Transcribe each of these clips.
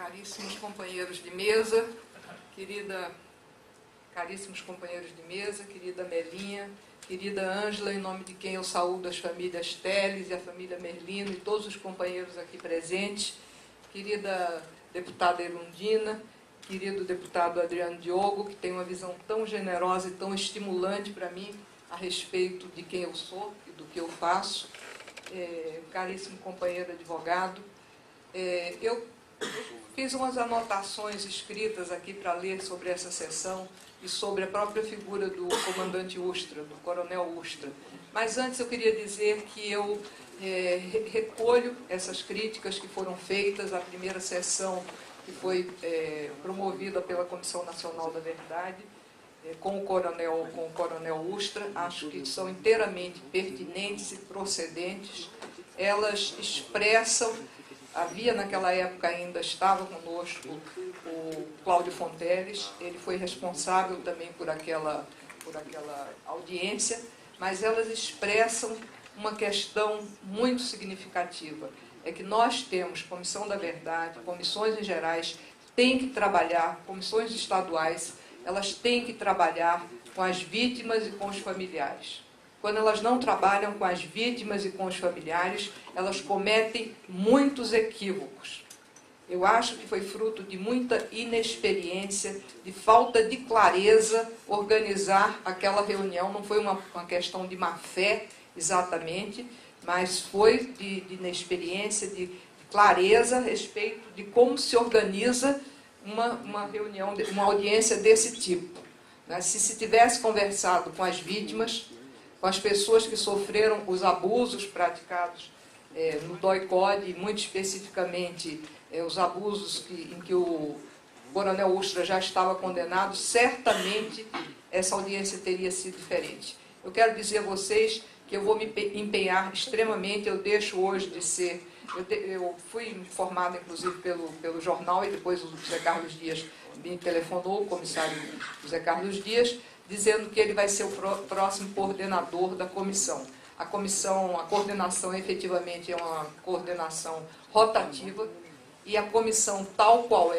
Caríssimos companheiros de mesa, caríssimos companheiros de mesa, querida Melinha, querida Ângela, em nome de quem eu saúdo as famílias Teles e a família Merlino e todos os companheiros aqui presentes, querida deputada Erundina, querido deputado Adriano Diogo, que tem uma visão tão generosa e tão estimulante para mim a respeito de quem eu sou e do que eu faço, caríssimo companheiro advogado, eu fiz umas anotações escritas aqui para ler sobre essa sessão e sobre a própria figura do comandante Ustra, do coronel Ustra. Mas antes eu queria dizer que eu recolho essas críticas que foram feitas à primeira sessão que foi promovida pela Comissão Nacional da Verdade, com o coronel Ustra. Acho que são inteiramente pertinentes e procedentes. Elas expressam. Havia naquela época ainda, estava conosco o Cláudio Fonteles, ele foi responsável também por aquela audiência, mas elas expressam uma questão muito significativa. É que nós temos Comissão da Verdade, comissões em gerais, têm que trabalhar, comissões estaduais, elas têm que trabalhar com as vítimas e com os familiares. Quando elas não trabalham com as vítimas e com os familiares, elas cometem muitos equívocos. Eu acho que foi fruto de muita inexperiência, de falta de clareza, organizar aquela reunião. Não foi uma questão de má fé, exatamente, mas foi de inexperiência, de clareza a respeito de como se organiza uma reunião, uma audiência desse tipo. Se tivesse conversado com as vítimas, com as pessoas que sofreram os abusos praticados no DOI-CODE, e muito especificamente os abusos em que o coronel Ustra já estava condenado, certamente essa audiência teria sido diferente. Eu quero dizer a vocês que eu vou me empenhar extremamente, eu deixo hoje de ser... Eu fui informado, inclusive, pelo jornal, e depois o José Carlos Dias me telefonou, o comissário José Carlos Dias, dizendo que ele vai ser o próximo coordenador da comissão. A coordenação efetivamente é uma coordenação rotativa, e a comissão tal qual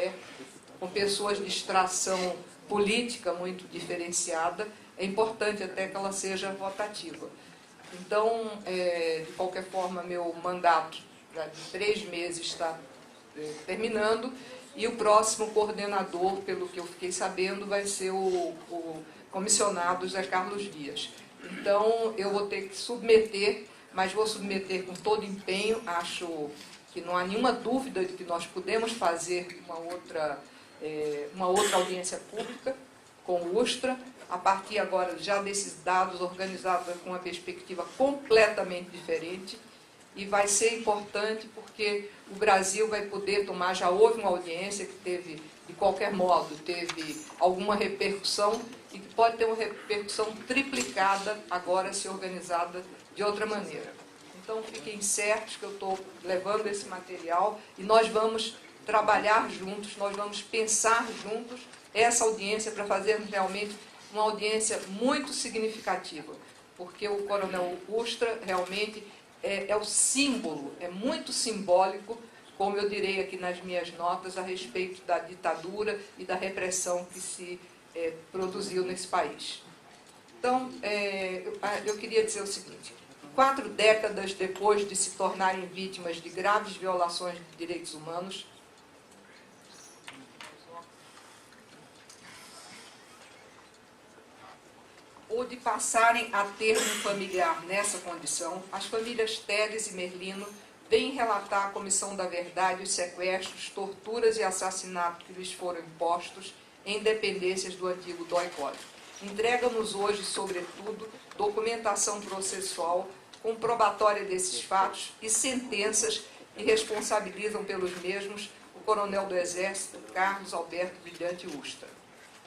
com pessoas de extração política muito diferenciada, é importante até que ela seja rotativa. Então, de qualquer forma, meu mandato de 3 meses está terminando, e o próximo coordenador, pelo que eu fiquei sabendo, vai ser o comissionado José Carlos Dias. Então, eu vou ter que submeter, mas vou submeter com todo empenho. Acho que não há nenhuma dúvida de que nós podemos fazer uma outra audiência pública com o Ustra, a partir agora já desses dados organizados com uma perspectiva completamente diferente, e vai ser importante porque o Brasil vai poder tomar, já houve uma audiência que teve, de qualquer modo, teve alguma repercussão, e que pode ter uma repercussão triplicada agora, se organizada de outra maneira. Então, fiquem certos que eu estou levando esse material e nós vamos trabalhar juntos, nós vamos pensar juntos essa audiência para fazermos realmente uma audiência muito significativa, porque o coronel Ustra realmente é o símbolo, é muito simbólico, como eu direi aqui nas minhas notas, a respeito da ditadura e da repressão que se produziu nesse país. Então, eu queria dizer o seguinte: 4 décadas depois de se tornarem vítimas de graves violações de direitos humanos, ou de passarem a ter um familiar nessa condição, as famílias Teles e Merlino vêm relatar à Comissão da Verdade os sequestros, torturas e assassinatos que lhes foram impostos em dependências do antigo DOI-CODE. Entrega-nos hoje, sobretudo, documentação processual comprobatória desses fatos e sentenças que responsabilizam pelos mesmos o coronel do Exército, Carlos Alberto Brilhante Ustra.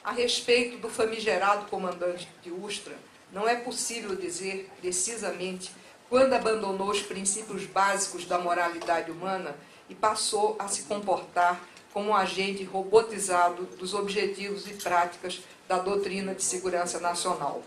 A respeito do famigerado comandante de Ustra, não é possível dizer precisamente quando abandonou os princípios básicos da moralidade humana e passou a se comportar como um agente robotizado dos objetivos e práticas da doutrina de segurança nacional.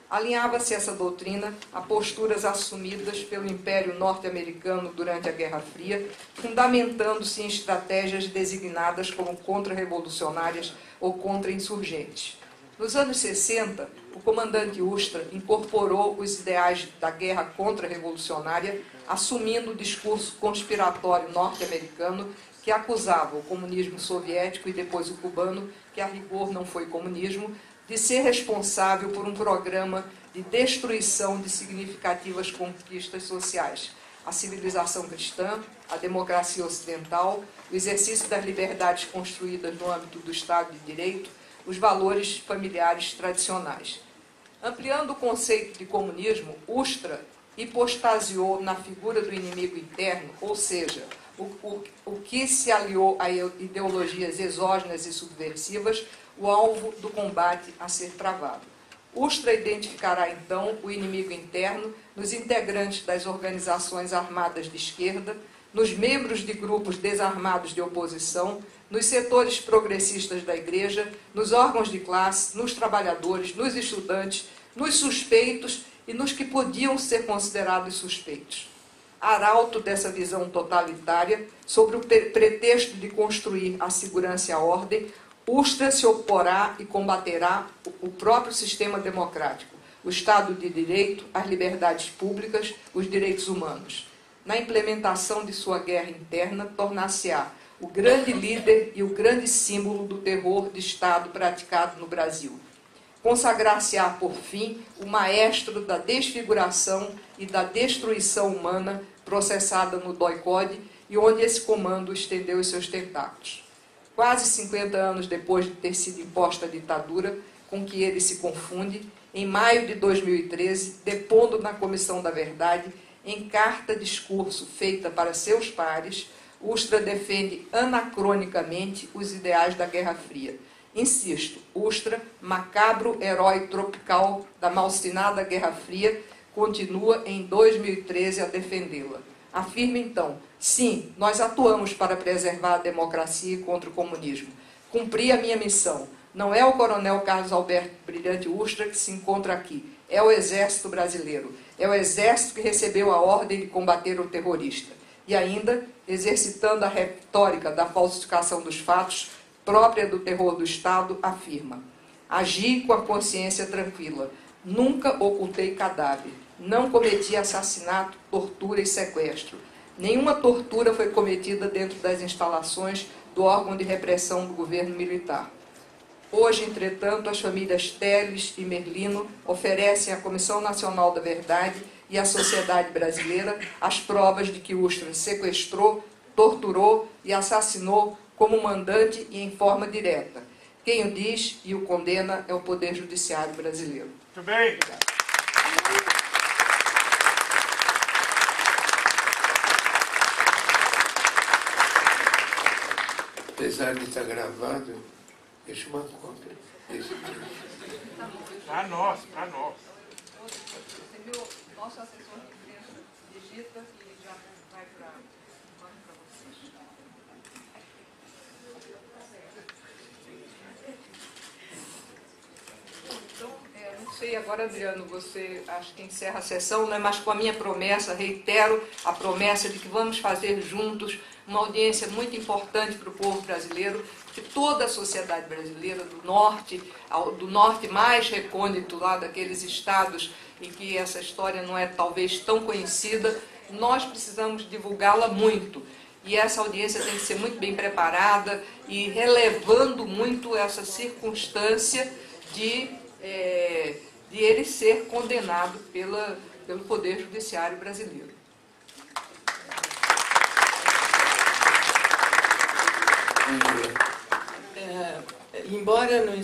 Alinhava-se essa doutrina a posturas assumidas pelo Império Norte-Americano durante a Guerra Fria, fundamentando-se em estratégias designadas como contra-revolucionárias ou contra-insurgentes. Nos anos 60, o comandante Ustra incorporou os ideais da guerra contra-revolucionária, assumindo o discurso conspiratório norte-americano que acusava o comunismo soviético e depois o cubano, que a rigor não foi comunismo, de ser responsável por um programa de destruição de significativas conquistas sociais, a civilização cristã, a democracia ocidental, o exercício das liberdades construídas no âmbito do Estado de Direito, os valores familiares tradicionais. Ampliando o conceito de comunismo, Ustra hipostasiou na figura do inimigo interno, ou seja, o que se aliou a ideologias exógenas e subversivas, o alvo do combate a ser travado. Ustra identificará, então, o inimigo interno nos integrantes das organizações armadas de esquerda, nos membros de grupos desarmados de oposição, nos setores progressistas da Igreja, nos órgãos de classe, nos trabalhadores, nos estudantes, nos suspeitos e nos que podiam ser considerados suspeitos. Arauto dessa visão totalitária, sobre o pretexto de construir a segurança e a ordem, Ustra se oporá e combaterá o próprio sistema democrático, o Estado de Direito, as liberdades públicas, os direitos humanos. Na implementação de sua guerra interna, tornar-se-á o grande líder e o grande símbolo do terror de Estado praticado no Brasil. Consagrar-se-á, por fim, o maestro da desfiguração e da destruição humana processada no DOI-CODE e onde esse comando estendeu os seus tentáculos. Quase 50 anos depois de ter sido imposta a ditadura, com que ele se confunde, em maio de 2013, depondo na Comissão da Verdade, em carta-discurso feita para seus pares, Ustra defende anacronicamente os ideais da Guerra Fria. Insisto, Ustra, macabro herói tropical da malsinada Guerra Fria, continua em 2013 a defendê-la. Afirma então, sim, nós atuamos para preservar a democracia e contra o comunismo. Cumpri a minha missão. Não é o coronel Carlos Alberto Brilhante Ustra que se encontra aqui, é o Exército Brasileiro. É o Exército que recebeu a ordem de combater o terrorista. E ainda, exercitando a retórica da falsificação dos fatos, própria do terror do Estado, afirma: agi com a consciência tranquila, nunca ocultei cadáver, não cometi assassinato, tortura e sequestro. Nenhuma tortura foi cometida dentro das instalações do órgão de repressão do governo militar. Hoje, entretanto, as famílias Teles e Merlino oferecem à Comissão Nacional da Verdade e à sociedade brasileira as provas de que Ustra sequestrou, torturou e assassinou como mandante e em forma direta. Quem o diz e o condena é o Poder Judiciário brasileiro. Muito bem. Obrigado. Apesar de estar gravado, deixa uma cópia. Para nós, para nós. Você viu, nosso assessor de imprensa digita e já vai para vocês. Então, não sei, agora, Adriano, você acho que encerra a sessão, né? Mas com a minha promessa, reitero a promessa de que vamos fazer juntos uma audiência muito importante para o povo brasileiro, que toda a sociedade brasileira, do norte mais recôndito, lá daqueles estados em que essa história não é talvez tão conhecida, nós precisamos divulgá-la muito. E essa audiência tem que ser muito bem preparada e relevando muito essa circunstância de ele ser condenado pelo Poder Judiciário brasileiro. Embora não